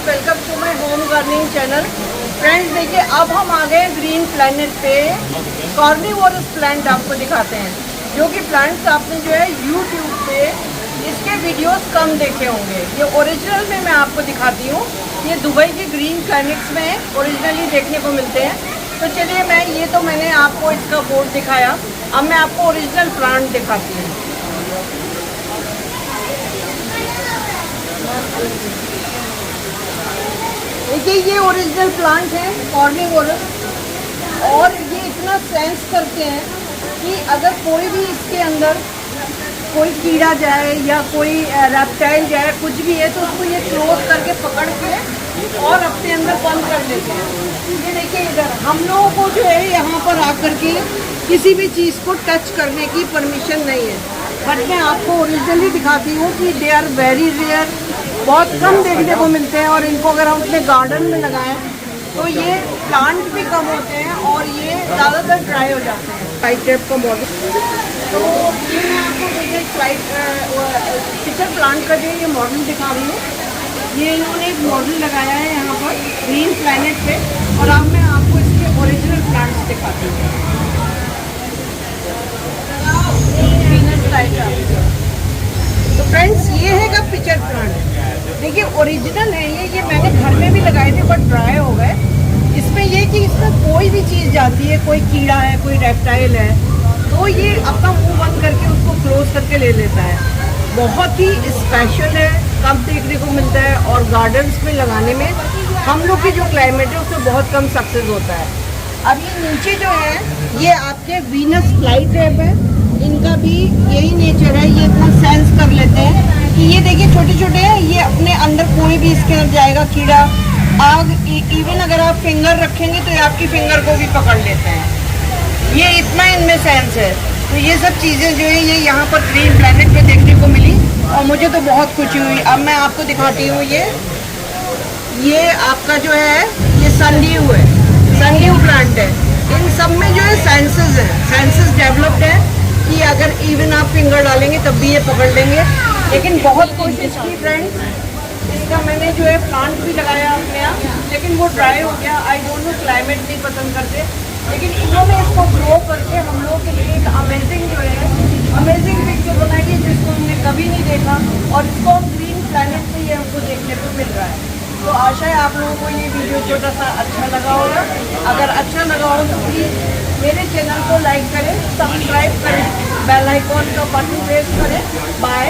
Welcome to my home gardening channel. Friends देखिए, अब हम आ गए ग्रीन प्लैनेट पे। कार्निवोरस प्लांट आपको दिखाते हैं, जो कि प्लांट्स आपने जो है यूट्यूब पे इसके वीडियोस कम देखे होंगे। ये ओरिजिनल में मैं आपको दिखाती हूँ। ये दुबई के ग्रीन प्लैनेट्स में ओरिजिनली देखने को मिलते हैं। तो चलिए, मैंने आपको इसका बोर्ड दिखाया, अब मैं आपको ओरिजिनल प्लांट दिखाती हूँ। देखिए, ये ओरिजिनल प्लांट है कार्निवोरस, और ये इतना सेंस करते हैं कि अगर कोई भी इसके अंदर कोई कीड़ा जाए या कोई रेप्टाइल जाए, कुछ भी है, तो उसको ये क्लोज करके पकड़ के और अपने अंदर बंद कर लेते हैं। ये देखिए, इधर हम लोगों को जो है यहाँ पर आकर के किसी भी चीज़ को टच करने की परमिशन नहीं है, बट मैं आपको ओरिजिनली दिखाती हूँ कि दे आर वेरी रेयर, बहुत कम देखने को मिलते हैं। और इनको अगर हम अपने गार्डन में लगाएं तो ये प्लांट भी कम होते हैं और ये ज़्यादातर ड्राई हो जाते हैं। फ्लाइट टाइप का मॉडल, तो ये मैं आपको देखिए पिक्चर प्लांट का जो ये मॉडल दिखा रही हूँ। ये इन्होंने एक मॉडल लगाया है यहाँ पर ग्रीन प्लैनेट पे, और अब मैं आपको इसके ओरिजिनल प्लांट्स दिखाती हूँ। तो फ्रेंड्स, ये है का पिक्चर प्लांट। देखिए, ओरिजिनल है ये मैंने घर में भी लगाए थे, बट ड्राई हो गए। इसमें ये कि इसमें कोई भी चीज़ जाती है, कोई कीड़ा है, कोई रेप्टाइल है, तो ये अपना मुंह बंद करके उसको क्लोज करके ले लेता है। बहुत ही स्पेशल है, कम देखने को मिलता है, और गार्डन्स में लगाने में हम लोग की जो क्लाइमेट है उसमें बहुत कम सक्सेस होता है। अब ये नीचे जो है, ये आपके वीनस फ्लाई ट्रैप है, इनका भी यही नेचर है। ये इतना सेंस कर लेते हैं कि ये देखिए छोटे छोटे हैं, ये अपने अंदर कोई भी इसके अंदर जाएगा कीड़ा, आग, इवन अगर आप फिंगर रखेंगे तो ये आपकी फिंगर को भी पकड़ लेते हैं। ये इतना इनमें सेंस है। तो ये सब चीज़ें जो है ये यहाँ पर ग्रीन प्लैनेट पे देखने को मिली, और मुझे तो बहुत खुशी हुई। अब मैं आपको दिखाती हूँ, ये आपका जो है ये सनड्यू है, सनड्यू प्लांट है। इन सब में जो है सेंसेस है, सेंसेस डेवलप्ड है कि अगर इवन आप फिंगर डालेंगे तब भी ये पकड़ लेंगे। लेकिन बहुत कोशिश की फ्रेंड्स, इसका मैंने जो है प्लांट भी लगाया अपने यहाँ, लेकिन वो ड्राई हो गया। आई डोंट नो, क्लाइमेट नहीं पसंद करते, लेकिन इन्होंने इसको ग्रो करके हम लोगों के लिए एक अमेजिंग जो है अमेजिंग पिक्चर बनाई है, जिसको हमने कभी नहीं देखा, और इसको ग्रीन प्लैनेट पे ये हमको देखने को मिल रहा है। तो आशा है आप लोगों को ये वीडियो छोटा सा अच्छा लगा होगा। अगर अच्छा लगा हो तो प्लीज़ मेरे चैनल को लाइक करें, सब्सक्राइब करें, बेल आइकॉन का बटन प्रेस करें। बाय।